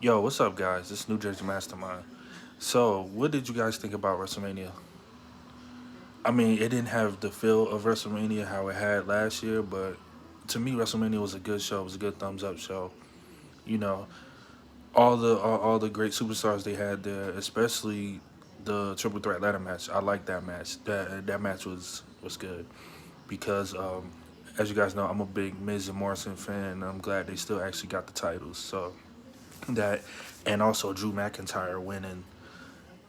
Yo, what's up, guys? This is New Jersey Mastermind. So, what did you guys think about WrestleMania? I mean, it didn't have the feel of WrestleMania how it had last year, but to me, WrestleMania was a good show. It was a good thumbs up show. You know, all the great superstars they had there, especially the triple threat ladder match. I like that match. That match was good because, as you guys know, I'm a big Miz and Morrison fan. And I'm glad they still actually got the titles. So that, and also Drew McIntyre winning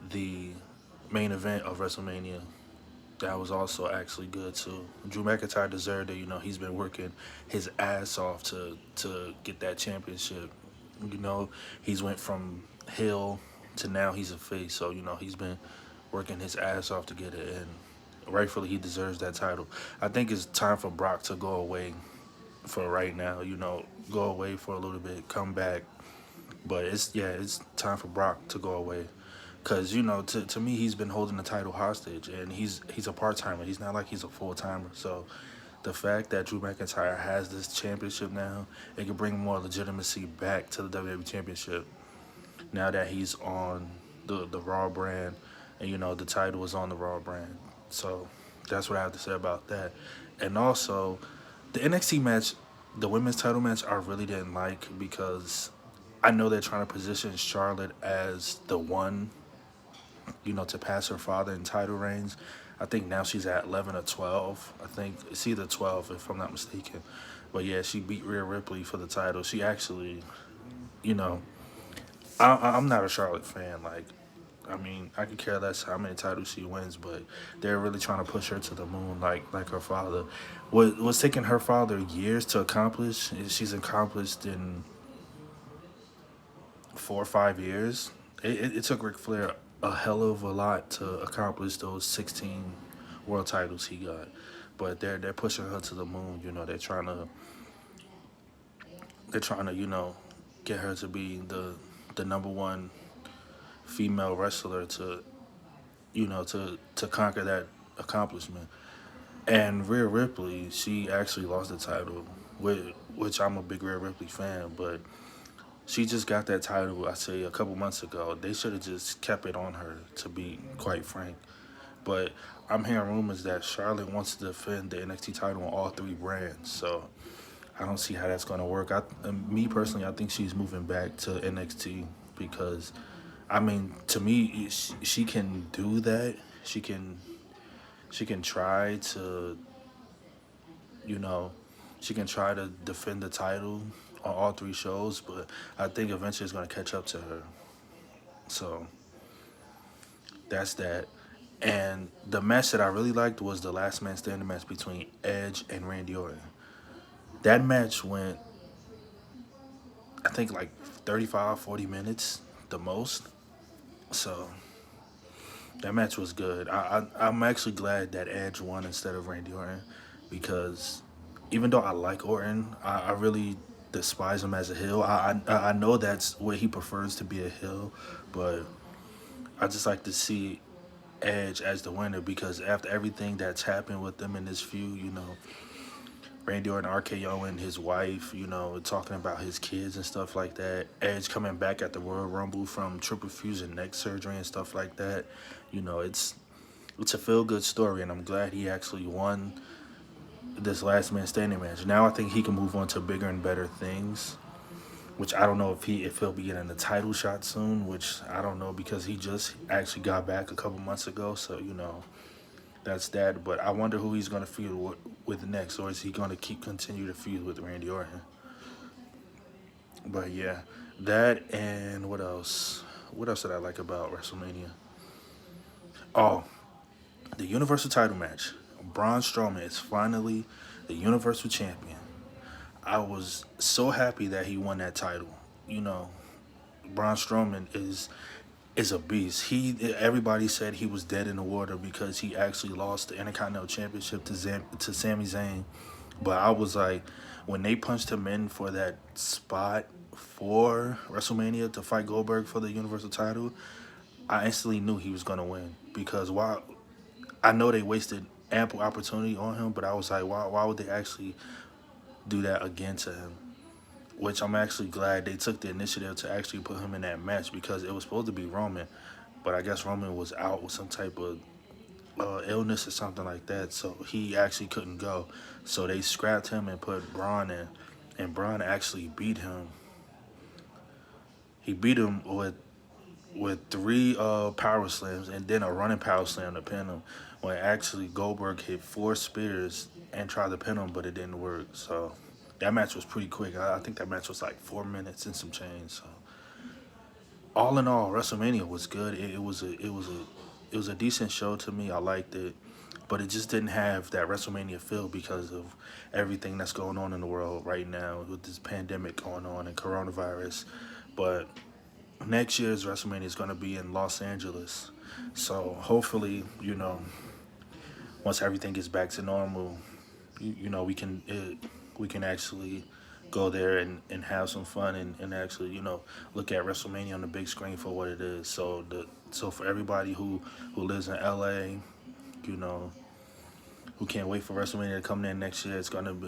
the main event of WrestleMania. That was also actually good too. Drew McIntyre deserved it. He's been working his ass off to get that championship. You know, he's went from heel to now he's a face. So he's been working his ass off to get it, and rightfully he deserves that title. I think it's time for Brock to go away for right now. Go away for a little bit, come back. But it's time for Brock to go away. Cause to me, he's been holding the title hostage, and he's a part timer. He's not like he's a full timer. So, the fact that Drew McIntyre has this championship now, it can bring more legitimacy back to the WWE Championship. Now that he's on the Raw brand, and the title is on the Raw brand. So, that's what I have to say about that. And also, the NXT match, the women's title match, I really didn't like because I know they're trying to position Charlotte as the one to pass her father in title reigns. I think now she's at 11 or 12. I think it's either 12 if I'm not mistaken. But yeah, she beat Rhea Ripley for the title. She actually, you know, I'm not a Charlotte fan. Like, I mean, I could care less how many titles she wins, but they're really trying to push her to the moon, like her father. What's taking her father years to accomplish, she's accomplished in 4 or 5 years. It took Ric Flair a hell of a lot to accomplish those 16 world titles he got, but they're pushing her to the moon. They're trying to get her to be the number one female wrestler to to conquer that accomplishment. And Rhea Ripley, she actually lost the title, which I'm a big Rhea Ripley fan, but she just got that title, I say, a couple months ago. They should have just kept it on her, to be quite frank. But I'm hearing rumors that Charlotte wants to defend the NXT title on all three brands. So I don't see how that's going to work. Me personally, I think she's moving back to NXT because, I mean, to me, she can do that. She can try to, you know, she can try to defend the title on all three shows, but I think eventually it's going to catch up to her. So that's that. And the match that I really liked was the last man standing match between Edge and Randy Orton. That match went, I think, like 35, 40 minutes the most. So that match was good. I'm actually glad that Edge won instead of Randy Orton because even though I like Orton, I really despise him as a heel. I know that's what he prefers to be a heel, but I just like to see Edge as the winner because after everything that's happened with them in this feud, Randy Orton RKOing his wife, talking about his kids and stuff like that. Edge coming back at the Royal Rumble from triple fusion neck surgery and stuff like that. It's a feel good story, and I'm glad he actually won this last man standing match. Now I think he can move on to bigger and better things. Which I don't know if he'll be getting a title shot soon. Which I don't know because he just actually got back a couple months ago. So that's that. But I wonder who he's gonna feud with next, or is he gonna continue to feud with Randy Orton? But yeah, that and what else? What else did I like about WrestleMania? Oh, the Universal title match. Braun Strowman is finally the Universal Champion. I was so happy that he won that title. You know, Braun Strowman is a beast. Everybody said he was dead in the water because he actually lost the Intercontinental Championship to Sami Zayn. But I was like, when they punched him in for that spot for WrestleMania to fight Goldberg for the Universal title, I instantly knew he was gonna win because while I know they wasted ample opportunity on him, but I was like, why would they actually do that again to him? which I'm actually glad they took the initiative to actually put him in that match because it was supposed to be Roman, but I guess Roman was out with some type of illness or something like that, so he actually couldn't go. So they scrapped him and put Braun in, and Braun actually beat him. He beat him with three power slams and then a running power slam to pin him. When actually Goldberg hit four spears and tried to pin him, but it didn't work. So that match was pretty quick. I think that match was like 4 minutes and some change. So all in all, WrestleMania was good. It was a decent show to me. I liked it, but it just didn't have that WrestleMania feel because of everything that's going on in the world right now with this pandemic going on and coronavirus. But next year's WrestleMania is going to be in Los Angeles, so hopefully, once everything gets back to normal, we can actually go there and have some fun and actually look at WrestleMania on the big screen for what it is. So for everybody who lives in LA, you know who can't wait for WrestleMania to come there next year,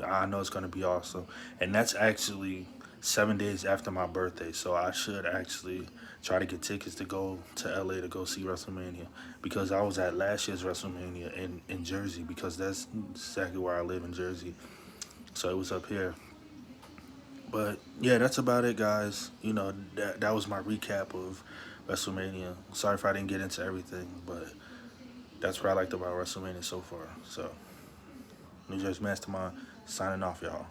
I know it's gonna be awesome. And that's actually 7 days after my birthday, so I should actually try to get tickets to go to LA to go see WrestleMania because I was at last year's WrestleMania in Jersey because that's exactly where I live in Jersey. So it was up here. But yeah, that's about it, guys. That was my recap of WrestleMania. Sorry if I didn't get into everything, but that's what I liked about WrestleMania so far. So, New Jersey Mastermind signing off, y'all.